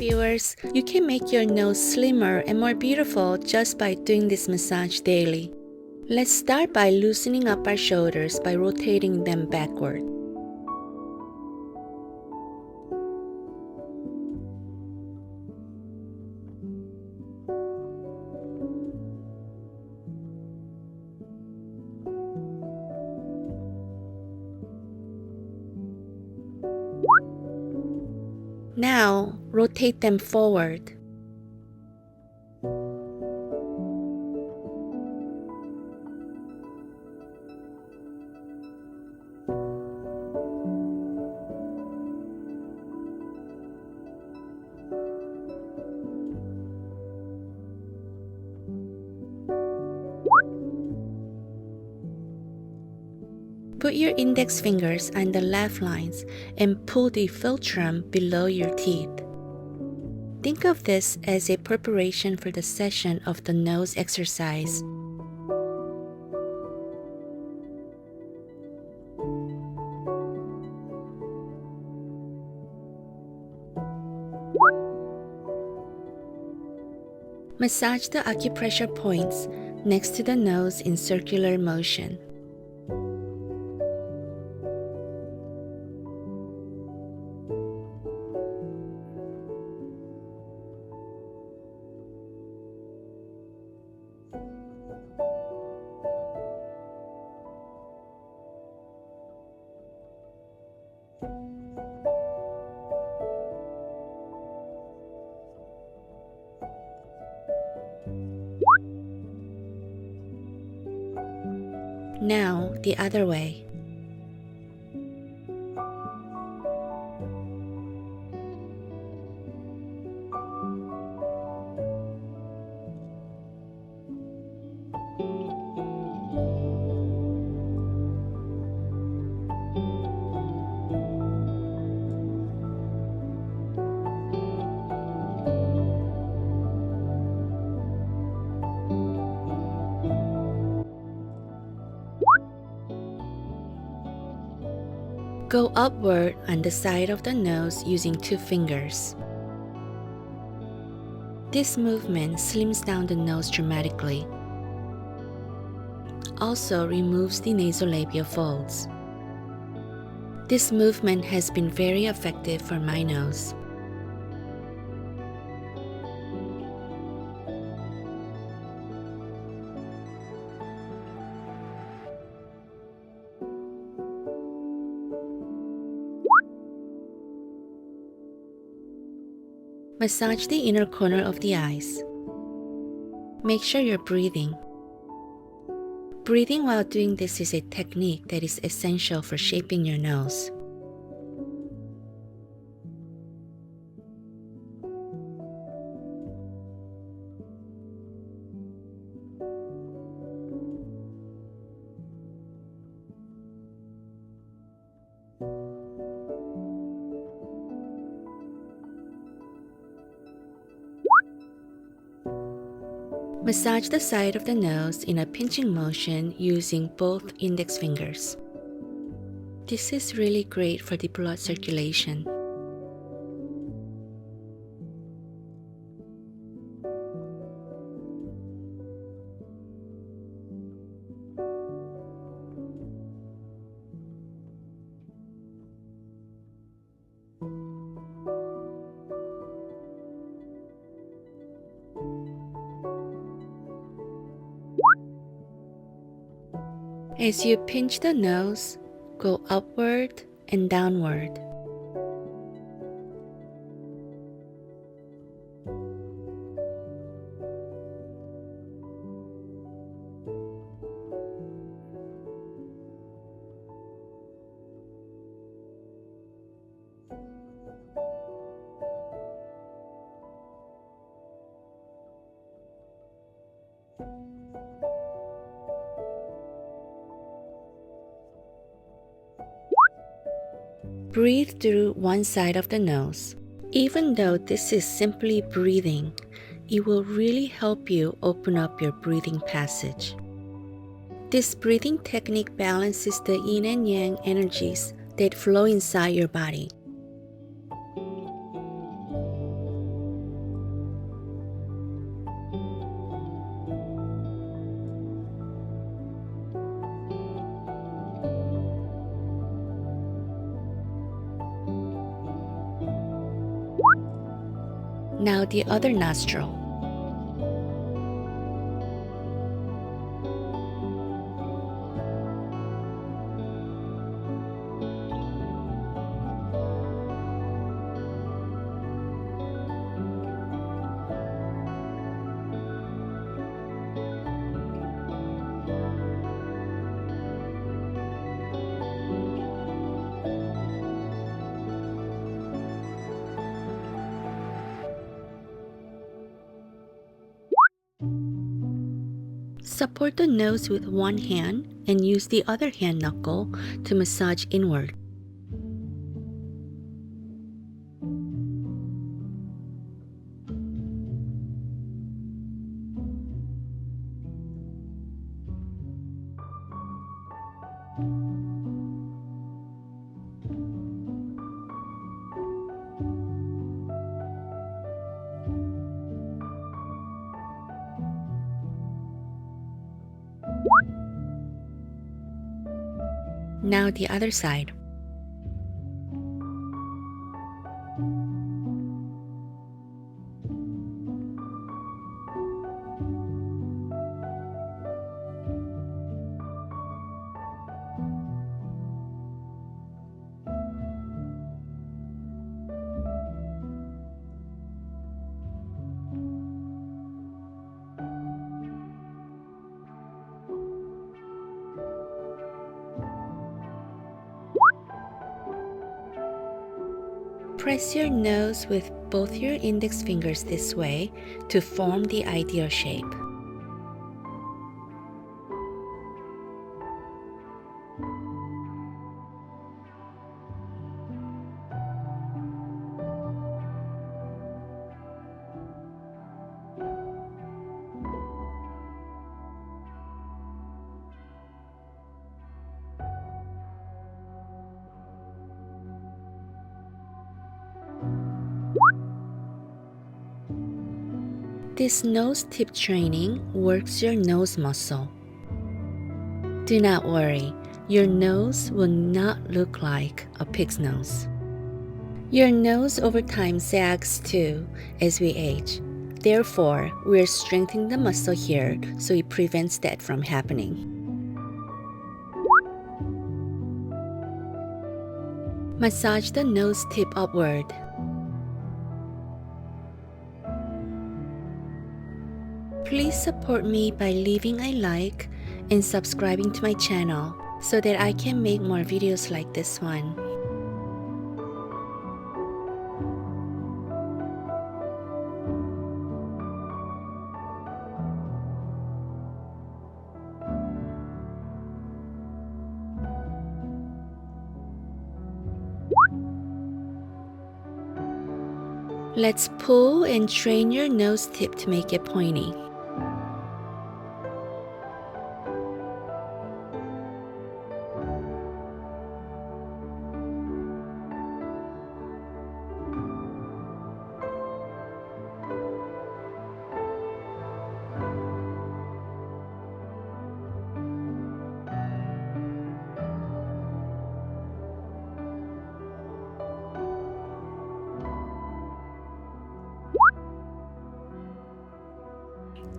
viewers, you can make your nose slimmer and more beautiful just by doing this massage daily. Let's start by loosening up our shoulders by rotating them backward. Now, rotate them forward. Put your index fingers on the laugh lines and pull the philtrum below your teeth. Think of this as a preparation for the session of the nose exercise. Massage the acupressure points next to the nose in circular motion. Now, the other way. Go upward on the side of the nose using 2 fingers. This movement slims down the nose dramatically. Also removes the nasolabial folds. This movement has been very effective for my nose. Massage the inner corner of the eyes. Make sure you're breathing. Breathing while doing this is a technique that is essential for shaping your nose. Massage the side of the nose in a pinching motion using both index fingers. This is really great for the blood circulation. As you pinch the nose, go upward and downward. Breathe through one side of the nose. Even though this is simply breathing, it will really help you open up your breathing passage. This breathing technique balances the yin and yang energies that flow inside your body. Now the other nostril. Support the nose with one hand and use the other hand knuckle to massage inward. Now the other side. Press your nose with both your index fingers this way to form the ideal shape. This nose tip training works your nose muscle. Do not worry, your nose will not look like a pig's nose. Your nose over time sags too as we age. Therefore, we're strengthening the muscle here so it prevents that from happening. Massage the nose tip upward. Please support me by leaving a like and subscribing to my channel so that I can make more videos like this one. Let's pull and train your nose tip to make it pointy.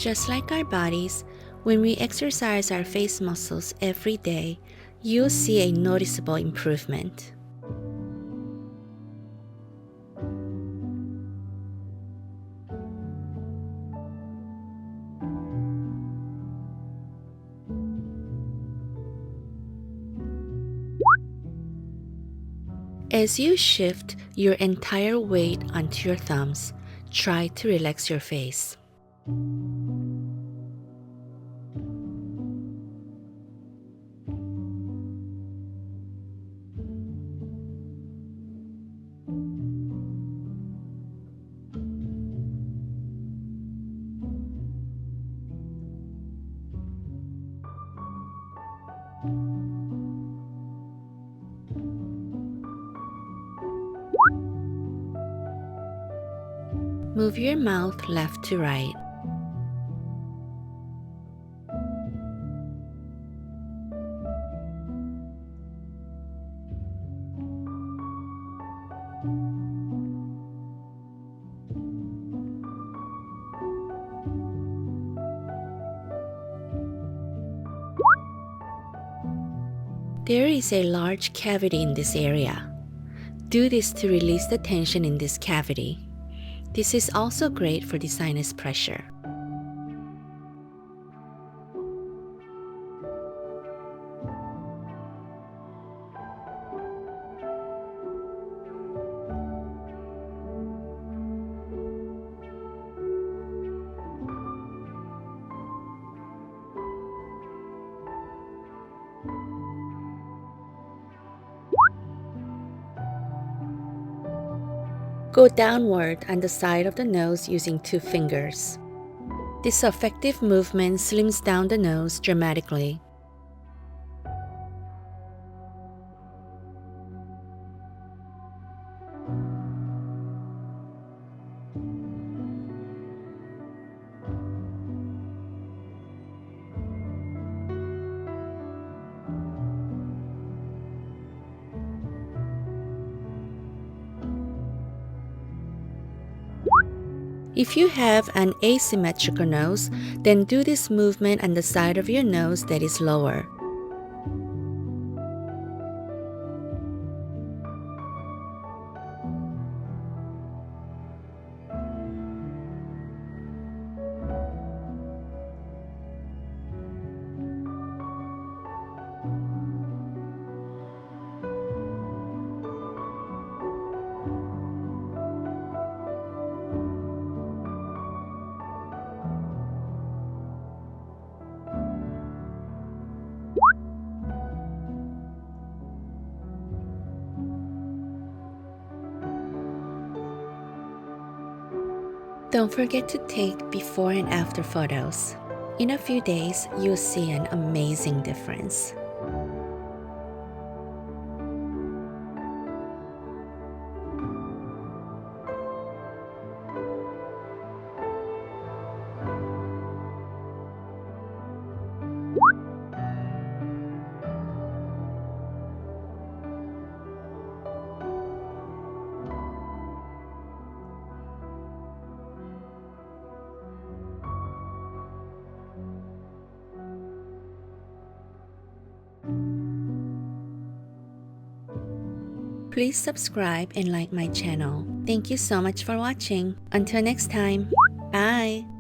Just like our bodies, when we exercise our face muscles every day, you'll see a noticeable improvement. As you shift your entire weight onto your thumbs, try to relax your face. Move your mouth left to right. There is a large cavity in this area. Do this to release the tension in this cavity. This is also great for the sinus pressure. Go downward on the side of the nose using 2 fingers. This effective movement slims down the nose dramatically. If you have an asymmetrical nose, then do this movement on the side of your nose that is lower. Don't forget to take before and after photos. In a few days, you'll see an amazing difference. Please subscribe and like my channel. Thank you so much for watching. Until next time, bye!